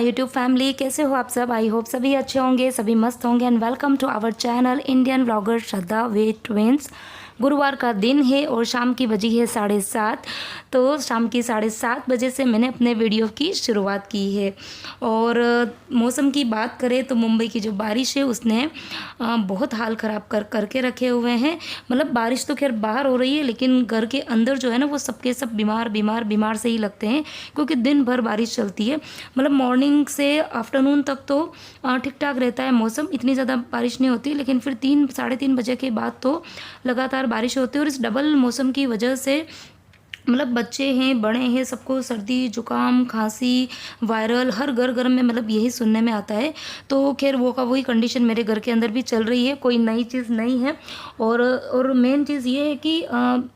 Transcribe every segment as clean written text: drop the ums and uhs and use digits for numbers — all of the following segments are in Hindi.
माय यूट्यूब फैमिली, कैसे हो आप सब। आई होप सभी अच्छे होंगे, सभी मस्त होंगे। And welcome to our channel Indian vlogger Shraddha way twins. गुरुवार का दिन है और शाम की बजी है 7:30। तो शाम की 7:30 बजे से मैंने अपने वीडियो की शुरुआत की है। और मौसम की बात करें तो मुंबई की जो बारिश है उसने बहुत हाल ख़राब करके रखे हुए हैं। मतलब बारिश तो खैर बाहर हो रही है, लेकिन घर के अंदर जो है ना वो सबके सब बीमार बीमार बीमार से ही लगते हैं, क्योंकि दिन भर बारिश चलती है। मतलब मॉर्निंग से आफ्टरनून तक तो ठीक ठाक रहता है मौसम, इतनी ज़्यादा बारिश नहीं होती, लेकिन फिर 3 साढ़े 3 बजे के बाद तो लगातार बारिश होती है। और इस डबल मौसम की वजह से मतलब बच्चे हैं, बड़े हैं, सबको सर्दी जुकाम खांसी वायरल हर घर घर में मतलब यही सुनने में आता है। तो खैर वो का वही कंडीशन मेरे घर के अंदर भी चल रही है, कोई नई चीज़ नहीं है। और मेन चीज़ ये है कि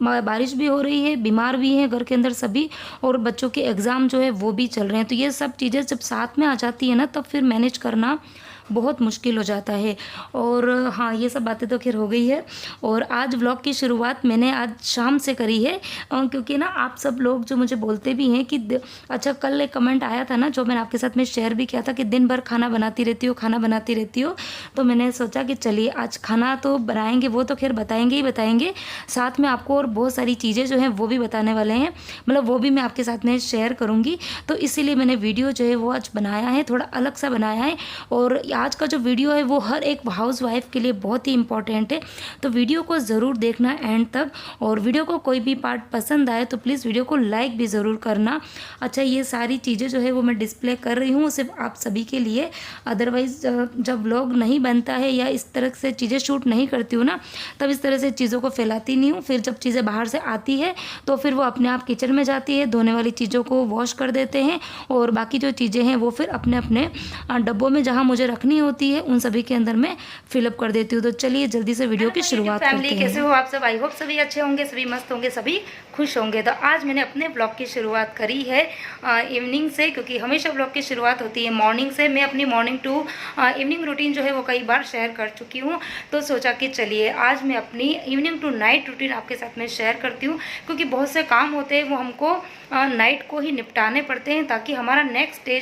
बारिश भी हो रही है, बीमार भी हैं घर के अंदर सभी, और बच्चों के एग्ज़ाम जो है वो भी चल रहे हैं। तो ये सब चीज़ें जब साथ में आ जाती है ना, तब फिर मैनेज करना बहुत मुश्किल हो जाता है। और हाँ, ये सब बातें तो खैर हो गई है। और आज व्लॉग की शुरुआत मैंने आज शाम से करी है, क्योंकि ना आप सब लोग जो मुझे बोलते भी हैं कि अच्छा, कल एक कमेंट आया था ना जो मैंने आपके साथ में शेयर भी किया था कि दिन भर खाना बनाती रहती हो, खाना बनाती रहती हो। तो मैंने सोचा कि चलिए आज खाना तो बनाएंगे, वो तो खैर बताएंगे ही बताएंगे, साथ में आपको और बहुत सारी चीज़ें जो हैं वो भी बताने वाले हैं, मतलब वो भी मैं आपके साथ में शेयर करूँगी। तो इसीलिए मैंने वीडियो जो है वो आज बनाया है, थोड़ा अलग सा बनाया है। और आज का जो वीडियो है वो हर एक हाउस वाइफ के लिए बहुत ही इंपॉर्टेंट है, तो वीडियो को ज़रूर देखना एंड तक। और वीडियो को कोई भी पार्ट पसंद आए तो प्लीज़ वीडियो को लाइक भी ज़रूर करना। अच्छा, ये सारी चीज़ें जो है वो मैं डिस्प्ले कर रही हूँ सिर्फ आप सभी के लिए। अदरवाइज़ जब व्लॉग नहीं बनता है या इस तरह से चीज़ें शूट नहीं करती हूँ ना, तब इस तरह से चीज़ों को फैलाती नहीं हूँ। फिर जब चीज़ें बाहर से आती है तो फिर वो अपने आप किचन में जाती है, धोने वाली चीज़ों को वॉश कर देते हैं, और बाकी जो चीज़ें हैं वो फिर अपने अपने डब्बों में जहाँ मुझे रखनी होती है उन सभी के अंदर मैं फिलअप कर देती हूँ। तो चलिए जल्दी से वीडियो की शुरुआत करते हैं। कैसे हो आप सब। आई होप सभी अच्छे होंगे, सभी मस्त होंगे, सभी खुश होंगे। तो आज मैंने अपने ब्लॉग की शुरुआत करी है इवनिंग से, क्योंकि हमेशा ब्लॉग की शुरुआत होती है मॉर्निंग से। मैं अपनी मॉर्निंग टू इवनिंग रूटीन जो है वो कई बार शेयर कर चुकी हूँ, तो सोचा कि चलिए आज मैं अपनी इवनिंग टू नाइट रूटीन आपके साथ में शेयर करती हूँ, क्योंकि बहुत से काम होते हैं वो हमको नाइट को ही निपटाने पड़ते हैं, ताकि हमारा नेक्स्ट डे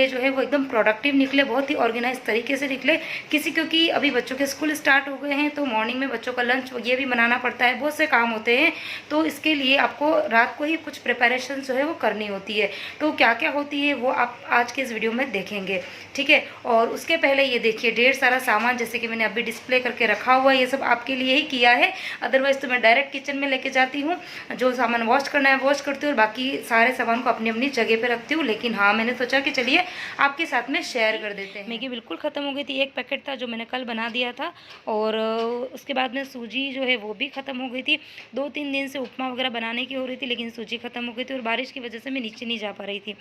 जो है वो एकदम प्रोडक्टिव निकले, बहुत ही ऑर्गेनाइज तरीके से निकले। क्योंकि अभी बच्चों के स्कूल स्टार्ट हो गए हैं, तो मॉर्निंग में बच्चों का लंच ये भी बनाना पड़ता है, बहुत से काम होते हैं। तो इसके लिए आपको रात को ही कुछ प्रिपरेशन जो है वो करनी होती है। तो क्या क्या होती है वो आप आज के इस वीडियो में देखेंगे, ठीक है। और उसके पहले ये देखिए ढेर सारा सामान, जैसे कि मैंने अभी डिस्प्ले करके रखा हुआ है, ये सब आपके लिए ही किया है। अदरवाइज तो मैं डायरेक्ट किचन में लेके जाती हूँ, जो सामान वॉश करना है वॉश करती हूँ, और बाकी सारे सामान को अपनी अपनी जगह पे रखती हूँ। लेकिन हाँ, मैंने सोचा कि चलिए आपके साथ में शेयर कर देते हैं। मैगी बिल्कुल ख़त्म हो गई थी, एक पैकेट था जो मैंने कल बना दिया था, और उसके बाद में सूजी जो है वो भी ख़त्म हो गई थी। 2-3 दिन से उपमा वगैरह बनाने की हो रही थी, लेकिन सूजी ख़त्म हो गई थी, और बारिश की वजह से मैं नीचे नहीं जा पा रही थी।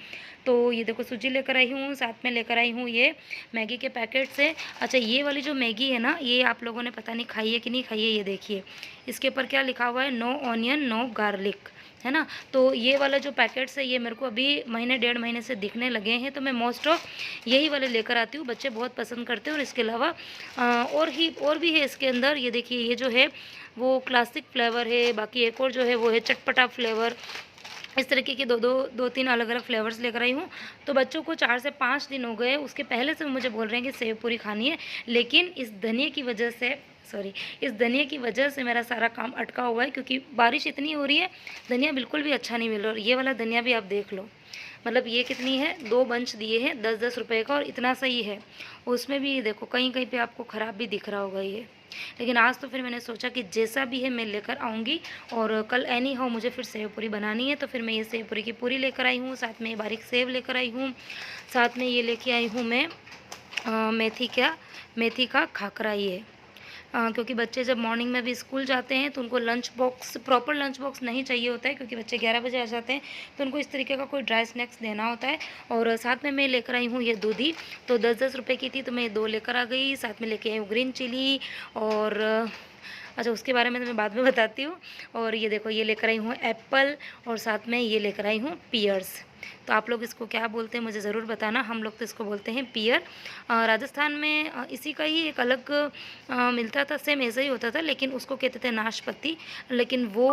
तो ये देखो सूजी लेकर आई हूँ, साथ में लेकर आई हूँ ये मैगी के पैकेट से। अच्छा, ये वाली जो मैगी है ना, ये आप लोगों ने पता नहीं खाई है कि नहीं खाई है। ये देखिए इसके ऊपर क्या लिखा हुआ है, नो ऑनियन नो गार्लिक, है ना। तो ये वाला जो पैकेट्स है ये मेरे को अभी महीने 1.5 महीने से दिखने लगे हैं, तो मैं मोस्ट ऑफ यही वाले लेकर आती हूँ, बच्चे बहुत पसंद करते हैं। और इसके अलावा और भी है इसके अंदर। ये देखिए ये जो है वो क्लासिक फ्लेवर है, बाकी एक और जो है वो है चटपटा फ्लेवर। इस तरीके के 2-3 अलग अलग फ्लेवर्स लेकर आई हूँ। तो बच्चों को 4 से 5 दिन हो गए, उसके पहले से मुझे बोल रहे हैं कि सेव पूरी खानी है, लेकिन इस धनिया की वजह से मेरा सारा काम अटका हुआ है, क्योंकि बारिश इतनी हो रही है, धनिया बिल्कुल भी अच्छा नहीं मिल रहा। और ये वाला धनिया भी आप देख लो, मतलब ये कितनी है, 2 बंच दिए हैं 10-10 रुपये का, और इतना सही है। उसमें भी देखो कहीं कहीं पे आपको ख़राब भी दिख रहा होगा ये। लेकिन आज तो फिर मैंने सोचा कि जैसा भी है मैं लेकर आऊँगी। और कल एनी हाउ मुझे फिर सेव पूरी बनानी है, तो फिर मैं ये सेव पूरी की पूरी लेकर आई हूँ, साथ में ये बारीक सेव लेकर आई हूँ, साथ में ये लेके आई हूँ मैं मेथी का खाकरा। ये क्योंकि बच्चे जब मॉर्निंग में भी स्कूल जाते हैं तो उनको प्रॉपर लंच बॉक्स नहीं चाहिए होता है, क्योंकि बच्चे 11 बजे आ जाते हैं, तो उनको इस तरीके का कोई ड्राई स्नैक्स देना होता है। और साथ में मैं लेकर आई हूँ ये दूधी, तो 10-10 रुपये की थी, तो मैं 2 लेकर आ गई। साथ में लेके आई हूँ ग्रीन चिली, और अच्छा उसके बारे में तो मैं बाद में बताती हूँ। और ये देखो ये लेकर आई हूँ एप्पल, और साथ में ये लेकर आई हूँ पियर्स। तो आप लोग इसको क्या बोलते हैं मुझे ज़रूर बताना। हम लोग तो इसको बोलते हैं पियर। राजस्थान में इसी का ही एक अलग मिलता था, सेम ऐसा ही होता था, लेकिन उसको कहते थे नाशपाती। लेकिन वो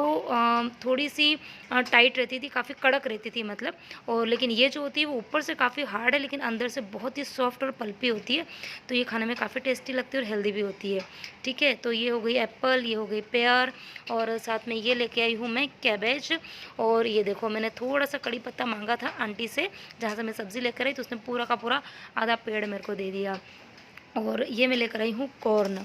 थोड़ी सी टाइट रहती थी, काफ़ी कड़क रहती थी मतलब। और लेकिन ये जो होती है वो ऊपर से काफ़ी हार्ड है, लेकिन अंदर से बहुत ही सॉफ्ट और पल्पी होती है। तो ये खाने में काफ़ी टेस्टी लगती है और हेल्दी भी होती है। ठीक है, तो ये हो गई एप्पल, ये हो गई पेयर, और साथ में ये लेके आई हूँ मैं कैबेज। और ये देखो मैंने थोड़ा सा कड़ी पत्ता मांगा था आंटी से, जहाँ से मैं सब्ज़ी लेकर आई, तो उसने पूरा का पूरा आधा पेड़ मेरे को दे दिया। और ये मैं लेकर आई हूँ कॉर्न।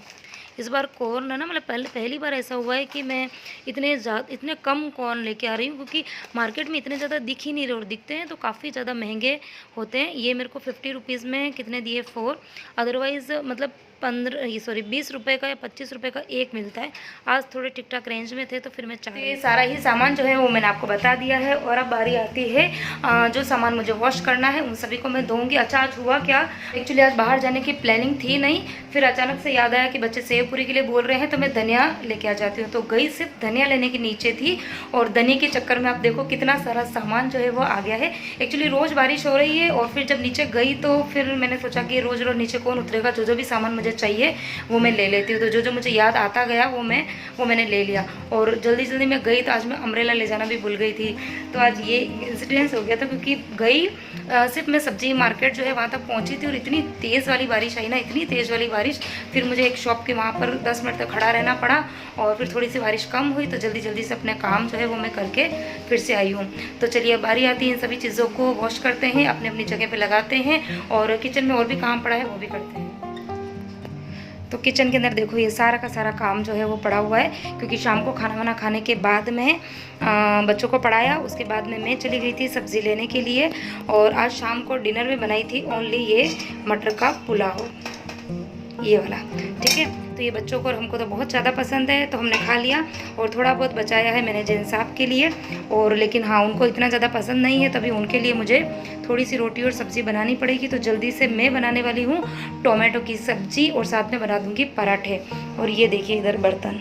इस बार कॉर्न है ना, मतलब पहली बार ऐसा हुआ है कि मैं इतने कम कॉर्न लेके आ रही हूँ, क्योंकि मार्केट में इतने ज़्यादा दिख ही नहीं रहे, और दिखते हैं तो काफ़ी ज़्यादा महंगे होते हैं। ये मेरे को 50 रुपीज़ में कितने दिए 4, अदरवाइज़ मतलब 20 रुपये का या 25 रुपये का एक मिलता है। आज थोड़े ठीक ठाक रेंज में थे तो फिर मैं 4। ये सारा ही सामान जो है वो मैंने आपको बता दिया है। और अब बारी आती है जो सामान मुझे वॉश करना है उन सभी को मैं धोऊंगी। अच्छा आज हुआ क्या, एक्चुअली आज बाहर जाने की प्लानिंग थी नहीं, फिर अचानक से याद आया कि बच्चे सेव पूरी के लिए बोल रहे हैं तो मैं धनिया लेके आ जाती हूँ। तो गई सिर्फ धनिया लेने के नीचे थी, और धनिया के चक्कर में आप देखो कितना सारा सामान जो है वो आ गया है। एक्चुअली रोज़ बारिश हो रही है, और फिर जब नीचे गई तो फिर मैंने सोचा कि रोज़ रोज़ नीचे कौन उतरेगा, जो भी सामान मुझे चाहिए वो मैं ले लेती हूँ। तो जो मुझे याद आता गया वो मैंने ले लिया। और जल्दी में गई तो आज मैं अम्ब्रेला ले जाना भी भूल गई थी। तो आज ये इंसिडेंस हो गया था, क्योंकि गई सिर्फ मैं सब्जी मार्केट जो है वहाँ तक पहुँची थी, और इतनी तेज़ वाली बारिश आई ना, इतनी तेज़ वाली बारिश, फिर मुझे एक शॉप के वहाँ पर 10 मिनट तक खड़ा रहना पड़ा। और फिर थोड़ी सी बारिश कम हुई तो जल्दी से अपने काम जो है वो मैं करके फिर से आई हूँ। तो चलिए बारी आती है इन सभी चीज़ों को वॉश करते हैं, अपनी अपनी जगह पर लगाते हैं, और किचन में और भी काम पड़ा है वो भी करते हैं। तो किचन के अंदर देखो ये सारा का सारा काम जो है वो पड़ा हुआ है, क्योंकि शाम को खाना वाना खाने के बाद में बच्चों को पढ़ाया, उसके बाद में मैं चली गई थी सब्ज़ी लेने के लिए। और आज शाम को डिनर में बनाई थी ओनली ये मटर का पुलाव, ये वाला। ठीक है, तो ये बच्चों को और हमको तो बहुत ज़्यादा पसंद है, तो हमने खा लिया। और थोड़ा बहुत बचाया है मैंने जैन साहब के लिए, और लेकिन हाँ उनको इतना ज़्यादा पसंद नहीं है, तभी उनके लिए मुझे थोड़ी सी रोटी और सब्ज़ी बनानी पड़ेगी। तो जल्दी से मैं बनाने वाली हूँ टोमेटो की सब्ज़ी, और साथ में बना दूँगी पराठे। और ये देखिए इधर बर्तन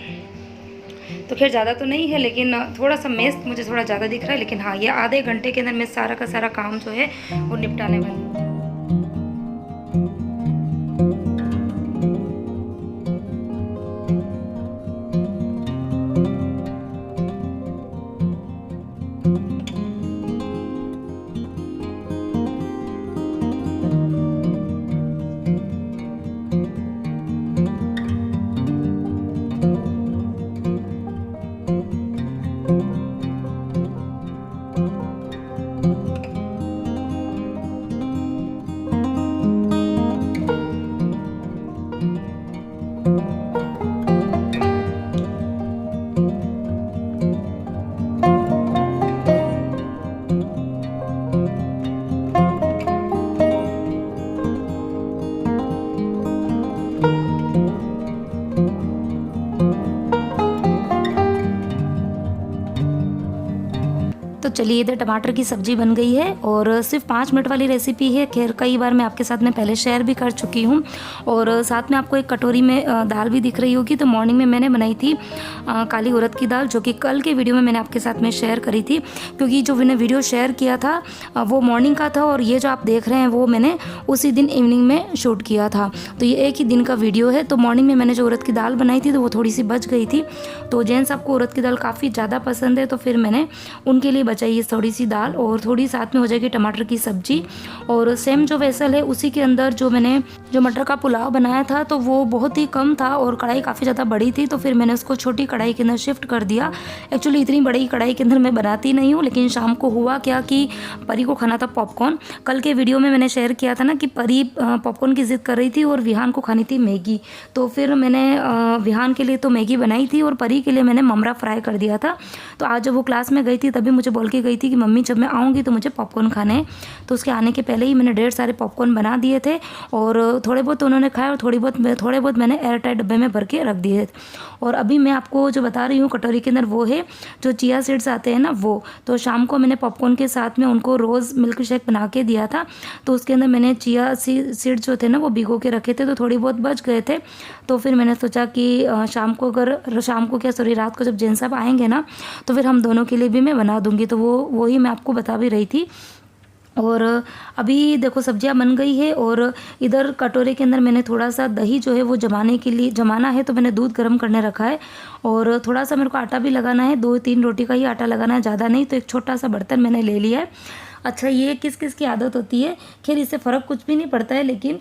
तो खैर ज़्यादा तो नहीं है, लेकिन थोड़ा सा मेस मुझे थोड़ा ज़्यादा दिख रहा है, लेकिन हाँ ये आधे घंटे के अंदर मैं सारा का सारा काम जो है वो निपटाने वाली हूँ। तो चलिए इधर टमाटर की सब्ज़ी बन गई है, और सिर्फ 5 मिनट वाली रेसिपी है। खैर कई बार मैं आपके साथ में पहले शेयर भी कर चुकी हूँ। और साथ में आपको एक कटोरी में दाल भी दिख रही होगी। तो मॉर्निंग में मैंने बनाई थी काली उड़द की दाल, जो कि कल के वीडियो में मैंने आपके साथ में शेयर करी थी, क्योंकि जो मैंने वीडियो शेयर किया था वो मॉर्निंग का था, और ये जो आप देख रहे हैं वो मैंने उसी दिन इवनिंग में शूट किया था। तो ये एक ही दिन का वीडियो है। तो मॉर्निंग में मैंने जो उड़द की दाल बनाई थी तो वो थोड़ी सी बच गई थी। तो जेंट्स आपको उड़द की दाल काफ़ी ज़्यादा पसंद है, तो फिर मैंने उनके लिए बचाई थोड़ी सी दाल, और थोड़ी साथ में हो जाएगी टमाटर की सब्जी। और सेम जो वेसल है उसी के अंदर जो मैंने जो मटर का पुलाव बनाया था तो वो बहुत ही कम था, और कढ़ाई काफ़ी ज़्यादा बड़ी थी, तो फिर मैंने उसको छोटी कढ़ाई के अंदर शिफ्ट कर दिया। एक्चुअली इतनी बड़ी कढ़ाई के अंदर मैं बनाती नहीं हूँ, लेकिन शाम को हुआ क्या कि परी को खाना था पॉपकॉर्न। कल के वीडियो में मैंने शेयर किया था ना कि परी पॉपकॉर्न की ज़िद कर रही थी, और विहान को खानी थी मैगी। तो फिर मैंने विहान के लिए तो मैगी बनाई थी, और परी के लिए मैंने ममरा फ्राई कर दिया था। तो आज जब वो क्लास में गई थी तभी मुझे बोल के गई थी कि मम्मी जब मैं आऊँगी तो मुझे पॉपकॉर्न खाने हैं। तो उसके आने के पहले ही मैंने ढेर सारे पॉपकॉर्न बना दिए थे, और थोड़े बहुत उन्होंने खाए, और थोड़े बहुत मैंने एयर टाइट डब्बे में भर के रख दिए। और अभी मैं आपको जो बता रही हूँ कटोरी के अंदर वो है जो चिया सीड्स आते हैं ना वो। तो शाम को मैंने पॉपकॉर्न के साथ में उनको रोज़ मिल्क शेक बना के दिया था, तो उसके अंदर मैंने चिया सीड्स जो थे ना वो भिगो के रखे थे, तो थोड़ी बहुत बच गए थे। तो फिर मैंने सोचा कि रात को जब जेन साहब आएंगे ना तो फिर हम दोनों के लिए भी मैं बना दूंगी। तो वही मैं आपको बता भी रही थी और अभी देखो सब्जियां बन गई है और इधर कटोरे के अंदर मैंने थोड़ा सा दही जो है वो जमाने के लिए जमाना है, तो मैंने दूध गर्म करने रखा है। और थोड़ा सा मेरे को आटा भी लगाना है, 2-3 रोटी का ही आटा लगाना है, ज़्यादा नहीं। तो एक छोटा सा बर्तन मैंने ले लिया है। अच्छा, ये किस किस की आदत होती है, खैर इससे फ़र्क कुछ भी नहीं पड़ता है, लेकिन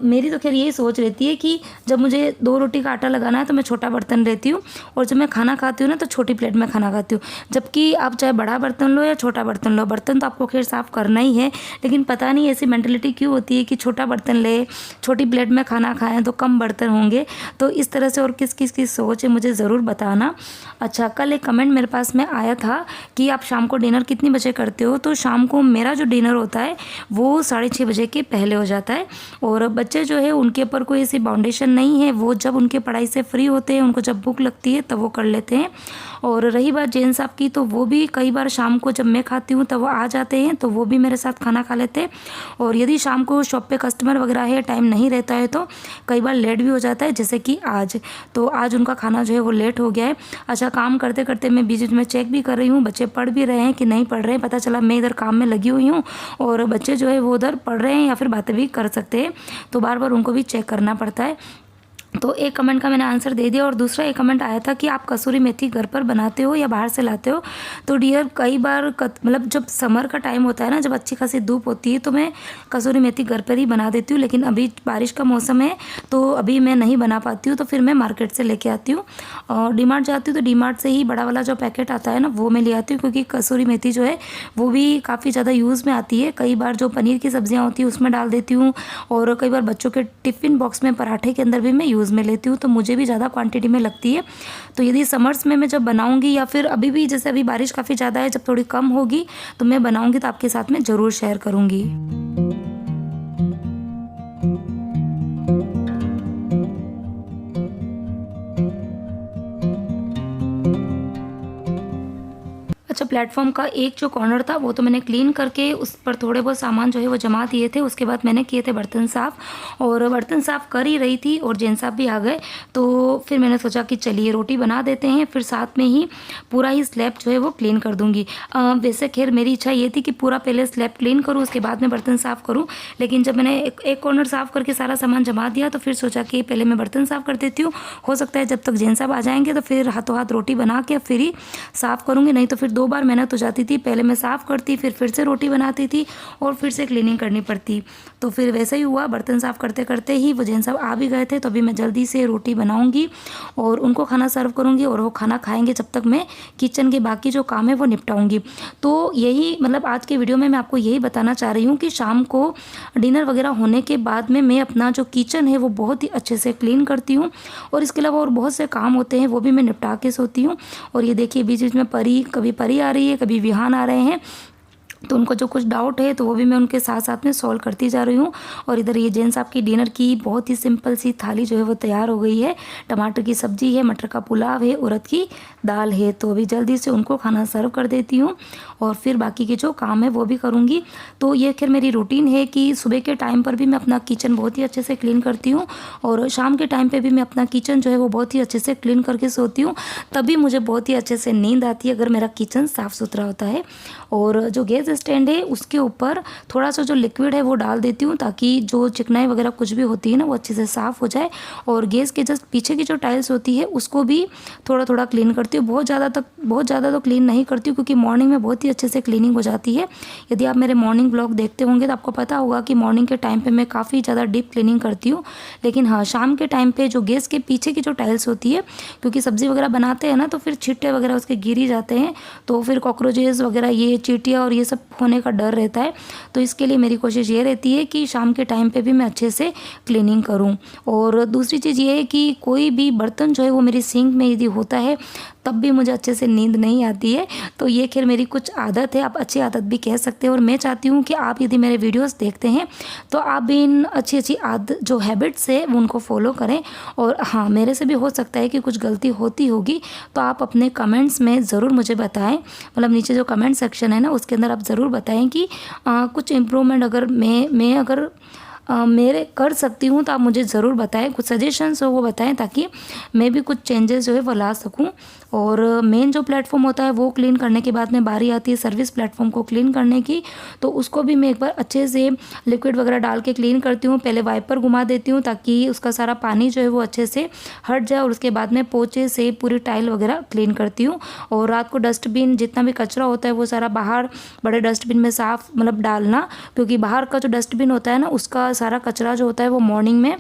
मेरी तो खैर यही सोच रहती है कि जब मुझे 2 रोटी का आटा लगाना है तो मैं छोटा बर्तन लेती हूँ, और जब मैं खाना खाती हूँ ना तो छोटी प्लेट में खाना खाती हूँ। जबकि आप चाहे बड़ा बर्तन लो या छोटा बर्तन लो, बर्तन तो आपको खैर साफ़ करना ही है, लेकिन पता नहीं ऐसी मेंटलिटी क्यों होती है कि छोटा बर्तन ले, छोटी प्लेट में खाना खाएं तो कम बर्तन होंगे। तो इस तरह से और किस किस की सोच है मुझे ज़रूर बताना। अच्छा, कल एक कमेंट मेरे पास में आया था कि आप शाम को डिनर कितनी बजे करते हो। तो शाम को मेरा जो डिनर होता है वो 6:30 बजे के पहले हो जाता है। और बच्चे जो है उनके ऊपर कोई ऐसी बाउंडेशन नहीं है, वो जब उनके पढ़ाई से फ्री होते हैं, उनको जब भूख लगती है तब वो कर लेते हैं। और रही बात जैन साहब की, तो वो भी कई बार शाम को जब मैं खाती हूँ तब वो आ जाते हैं, तो वो भी मेरे साथ खाना खा लेते हैं। और यदि शाम को शॉप पे कस्टमर वगैरह है, टाइम नहीं रहता है, तो कई बार लेट भी हो जाता है, जैसे कि आज। तो आज उनका खाना जो है वो लेट हो गया है। अच्छा, काम करते करते मैं बीच में चेक भी कर रही हूँ बच्चे पढ़ भी रहे हैं कि नहीं पढ़ रहे हैं। पता चला मैं इधर काम में लगी हुई हूँ और बच्चे जो है वो उधर पढ़ रहे हैं या फिर बातें भी कर सकते हैं, तो बार बार उनको भी चेक करना पड़ता है। तो एक कमेंट का मैंने आंसर दे दिया। और दूसरा एक कमेंट आया था कि आप कसूरी मेथी घर पर बनाते हो या बाहर से लाते हो। तो डियर, कई बार मतलब जब समर का टाइम होता है ना, जब अच्छी खासी धूप होती है, तो मैं कसूरी मेथी घर पर ही बना देती हूँ। लेकिन अभी बारिश का मौसम है तो अभी मैं नहीं बना पाती हूँ, तो फिर मैं मार्केट से लेके आती हूँ। और डीमार्ट जाती हूँ तो डीमार्ट से ही बड़ा वाला जो पैकेट आता है ना वो मैं ले आती हूँ, क्योंकि कसूरी मेथी जो है वो भी काफ़ी ज़्यादा यूज़ में आती है। कई बार जो पनीर की सब्जियाँ होती है उसमें डाल देती हूँ, और कई बार बच्चों के टिफ़िन बॉक्स में पराठे के अंदर भी मैं यूज़ में लेती हूँ, तो मुझे भी ज़्यादा क्वांटिटी में लगती है। तो यदि समर्स में मैं जब बनाऊंगी, या फिर अभी भी जैसे अभी बारिश काफ़ी ज़्यादा है, जब थोड़ी कम होगी तो मैं बनाऊंगी तो आपके साथ में ज़रूर शेयर करूंगी। अच्छा, प्लेटफॉर्म का एक जो कॉर्नर था वो तो मैंने क्लीन करके उस पर थोड़े बहुत सामान जो है वो जमा दिए थे। उसके बाद मैंने किए थे बर्तन साफ़, और बर्तन साफ़ कर ही रही थी और जैन साहब भी आ गए। तो फिर मैंने सोचा कि चलिए रोटी बना देते हैं, फिर साथ में ही पूरा ही स्लैब जो है वो क्लीन कर दूँगी। वैसे खैर मेरी इच्छा ये थी कि पूरा पहले स्लैब क्लीन करूँ, उसके बाद में बर्तन साफ़ करूँ। लेकिन जब मैंने एक कॉर्नर साफ़ करके सारा सामान जमा दिया तो फिर सोचा कि पहले मैं बर्तन साफ़ कर देती हूँ। हो सकता है जब तक जैन साहब आ जाएंगे तो फिर हाथों हाथ रोटी बना के फिर ही साफ़ करूँगी, नहीं तो फिर 2 बार मेहनत हो जाती थी। पहले मैं साफ़ करती, फिर से रोटी बनाती थी और फिर से क्लीनिंग करनी पड़ती। तो फिर वैसे ही हुआ, बर्तन साफ़ करते करते ही वो जैन साहब आ भी गए थे। तो अभी मैं जल्दी से रोटी बनाऊंगी और उनको खाना सर्व करूंगी, और वो खाना खाएंगे जब तक मैं किचन के बाकी जो काम है वो निपटाऊंगी। तो यही मतलब आज के वीडियो में मैं आपको यही बताना चाह रही हूँ कि शाम को डिनर वगैरह होने के बाद में मैं अपना जो किचन है वो बहुत ही अच्छे से क्लीन करती हूँ, और इसके अलावा और बहुत से काम होते हैं वो भी मैं निपटा के सोती हूँ। और ये देखिए बीच बीच में कभी परी आ रही है, कभी विहान आ रहे हैं, तो उनको जो कुछ डाउट है तो वो भी मैं उनके साथ साथ में सॉल्व करती जा रही हूँ। और इधर ये जैन साहब की डिनर की बहुत ही सिंपल सी थाली जो है वो तैयार हो गई है। टमाटर की सब्जी है, मटर का पुलाव है, उड़द की दाल है। तो अभी जल्दी से उनको खाना सर्व कर देती हूँ और फिर बाकी के जो काम है वो भी करूँगी। तो ये खैर मेरी रूटीन है कि सुबह के टाइम पर भी मैं अपना किचन बहुत ही अच्छे से क्लीन करती हूँ, और शाम के टाइम पर भी मैं अपना किचन जो है वो बहुत ही अच्छे से क्लीन करके सोती हूँ। तभी मुझे बहुत ही अच्छे से नींद आती है अगर मेरा किचन साफ़ सुथरा होता है। और जो गैस स्टैंड है उसके ऊपर थोड़ा सा जो लिक्विड है वो डाल देती हूँ, ताकि जो चिकनाई वगैरह कुछ भी होती है ना वो अच्छे से साफ़ हो जाए। और गैस के जस्ट पीछे की जो टाइल्स होती है उसको भी थोड़ा थोड़ा क्लीन करती हूँ। बहुत ज़्यादा तो क्लीन नहीं करती हूँ, क्योंकि मॉर्निंग में बहुत ही अच्छे से क्लीनिंग हो जाती है। यदि आप मेरे मॉर्निंग ब्लॉग देखते होंगे तो आपको पता होगा कि मॉर्निंग के टाइम पर मैं काफ़ी ज़्यादा डीप क्लीनिंग करती हूँ। लेकिन हाँ, शाम के टाइम पर जो गैस के पीछे की जो टाइल्स होती है, क्योंकि सब्ज़ी वगैरह बनाते हैं ना तो फिर छिट्टे वगैरह उसके गिर ही जाते हैं, तो फिर कॉकरोचेस वगैरह ये चींटियाँ और ये सब होने का डर रहता है। तो इसके लिए मेरी कोशिश ये रहती है कि शाम के टाइम पे भी मैं अच्छे से क्लीनिंग करूं। और दूसरी चीज़ ये है कि कोई भी बर्तन जो है वो मेरी सिंक में यदि होता है तब भी मुझे अच्छे से नींद नहीं आती है। तो ये खैर मेरी कुछ आदत है, आप अच्छी आदत भी कह सकते हैं। और मैं चाहती हूँ कि आप यदि मेरे वीडियोस देखते हैं तो आप भी इन अच्छी आदत जो हैबिट्स है वो उनको फॉलो करें। और हाँ, मेरे से भी हो सकता है कि कुछ गलती होती होगी, तो आप अपने कमेंट्स में ज़रूर मुझे बताएं। मतलब नीचे जो कमेंट सेक्शन है ना उसके अंदर आप ज़रूर बताएं कि कुछ इम्प्रूवमेंट अगर मैं अगर मेरे कर सकती हूँ तो आप मुझे ज़रूर बताएं, कुछ सजेशंस हो वो बताएं ताकि मैं भी कुछ चेंजेस जो है वो ला सकूँ। और मेन जो प्लेटफॉर्म होता है वो क्लीन करने के बाद में बारी आती है सर्विस प्लेटफॉर्म को क्लीन करने की। तो उसको भी मैं एक बार अच्छे से लिक्विड वगैरह डाल के क्लीन करती हूँ। पहले वाइपर घुमा देती हूँ ताकि उसका सारा पानी जो है वो अच्छे से हट जाए, और उसके बाद में पोंछे से पूरी टाइल वगैरह क्लीन करती हूँ। और रात को डस्टबिन जितना भी कचरा होता है वो सारा बाहर बड़े डस्टबिन में साफ मतलब डालना, क्योंकि बाहर का जो डस्टबिन होता है ना उसका सारा कचरा जो होता है वो मॉर्निंग में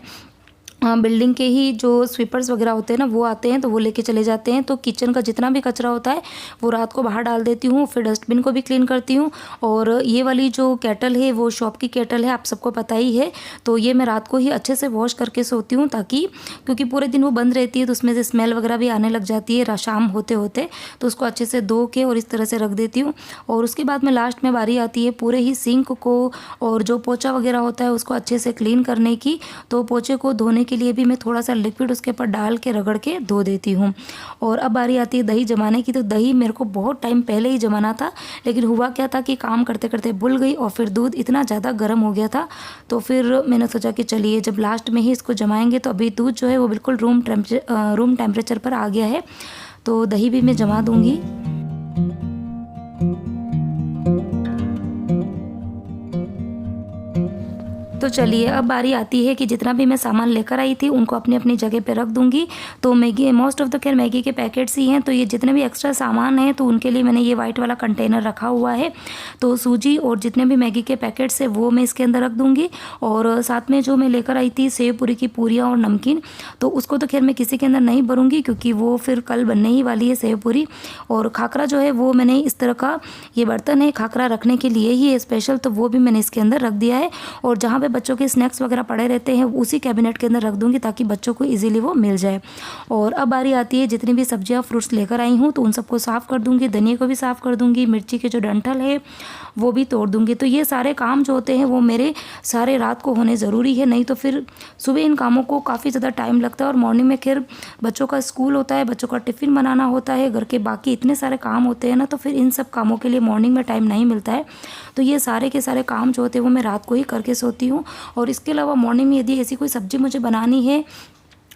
बिल्डिंग के ही जो स्वीपर्स वगैरह होते हैं ना वो आते हैं तो वो लेके चले जाते हैं। तो किचन का जितना भी कचरा होता है वो रात को बाहर डाल देती हूँ, फिर डस्टबिन को भी क्लीन करती हूँ। और ये वाली जो केटल है वो शॉप की केटल है, आप सबको पता ही है। तो ये मैं रात को ही अच्छे से वॉश करके सोती हूँ, ताकि क्योंकि पूरे दिन वो बंद रहती है तो उसमें से स्मेल वगैरह भी आने लग जाती है शाम होते होते। तो उसको अच्छे से धो के और इस तरह से रख देती हूँ। और उसके बाद में लास्ट में बारी आती है पूरे ही सिंक को और जो पोछा वगैरह होता है उसको अच्छे से क्लीन करने की। तो पोछे को धोने के लिए भी मैं थोड़ा सा लिक्विड उसके ऊपर डाल के रगड़ के धो देती हूँ। और अब बारी आती है दही जमाने की। तो दही मेरे को बहुत टाइम पहले ही जमाना था, लेकिन हुआ क्या था कि काम करते करते भूल गई और फिर दूध इतना ज़्यादा गर्म हो गया था। तो फिर मैंने सोचा कि चलिए जब लास्ट में ही इसको जमाएंगे, तो अभी दूध जो है वो बिल्कुल रूम टेम्परेचर पर आ गया है। तो दही भी मैं जमा दूँगी। तो चलिए अब बारी आती है कि जितना भी मैं सामान लेकर आई थी उनको अपनी अपनी जगह पे रख दूंगी। तो Maggi most of the care Maggi के पैकेट्स ही हैं, तो ये जितने भी एक्स्ट्रा सामान हैं तो उनके लिए मैंने ये वाइट वाला कंटेनर रखा हुआ है। तो सूजी और जितने भी मैगी के पैकेट्स है वो मैं इसके अंदर रख दूंगी। और साथ में जो मैं लेकर आई थी सेव पूरी की पूरियाँ और नमकीन, तो उसको तो खैर मैं किसी के अंदर नहीं भरूंगी क्योंकि वो फिर कल बनने ही वाली है सेव पूरी। और खाकरा जो है वो मैंने इस तरह का ये बर्तन है खाकरा रखने के लिए ही है स्पेशल, तो वो भी मैंने इसके अंदर रख दिया है। और जहाँ पे बच्चों के स्नैक्स वगैरह पड़े रहते हैं उसी कैबिनेट के अंदर रख दूंगी ताकि बच्चों को इजीली वो मिल जाए। और अब बारी आती है जितनी भी सब्जियां फ्रूट्स लेकर आई हूँ तो उन सबको साफ़ कर दूंगी, धनिया को भी साफ़ कर दूंगी, मिर्ची के जो डंठल है वो भी तोड़ दूंगी। तो ये सारे काम जो होते हैं वो मेरे सारे रात को होने ज़रूरी है, नहीं तो फिर सुबह इन कामों को काफ़ी ज़्यादा टाइम लगता है। और मॉर्निंग में खैर बच्चों का स्कूल होता है, बच्चों का टिफ़िन बनाना होता है, घर के बाकी इतने सारे काम होते हैं ना, तो फिर इन सब कामों के लिए मॉर्निंग में टाइम नहीं मिलता है। तो ये सारे के सारे काम जो होते हैं वो मैं रात को ही करके सोती हूँ। और इसके अलावा मॉर्निंग में यदि ऐसी कोई सब्ज़ी मुझे बनानी है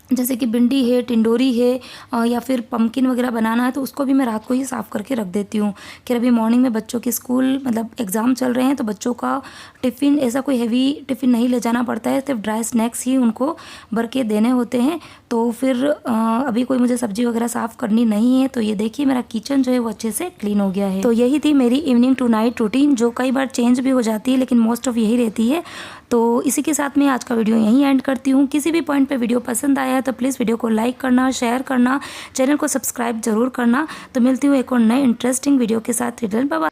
जैसे कि भिंडी है, टिंडोरी है या फिर पम्पकिन वगैरह बनाना है, तो उसको भी मैं रात को ही साफ़ करके रख देती हूँ। कि अभी मॉर्निंग में बच्चों के स्कूल मतलब एग्ज़ाम चल रहे हैं तो बच्चों का टिफ़िन ऐसा कोई हैवी टिफ़िन नहीं ले जाना पड़ता है, सिर्फ ड्राई स्नैक्स ही उनको भर के देने होते हैं। तो फिर अभी कोई मुझे सब्ज़ी वगैरह साफ़ करनी नहीं है। तो ये देखिए मेरा किचन जो है वो अच्छे से क्लीन हो गया है। तो यही थी मेरी इवनिंग टू नाइट रूटीन, जो कई बार चेंज भी हो जाती है लेकिन मोस्ट ऑफ यही रहती है। तो इसी के साथ मैं आज का वीडियो यहीं एंड करती हूँ। किसी भी पॉइंट पे वीडियो पसंद आया है तो प्लीज़ वीडियो को लाइक करना, शेयर करना, चैनल को सब्सक्राइब जरूर करना। तो मिलती हूँ एक और नए इंटरेस्टिंग वीडियो के साथ। Bye bye.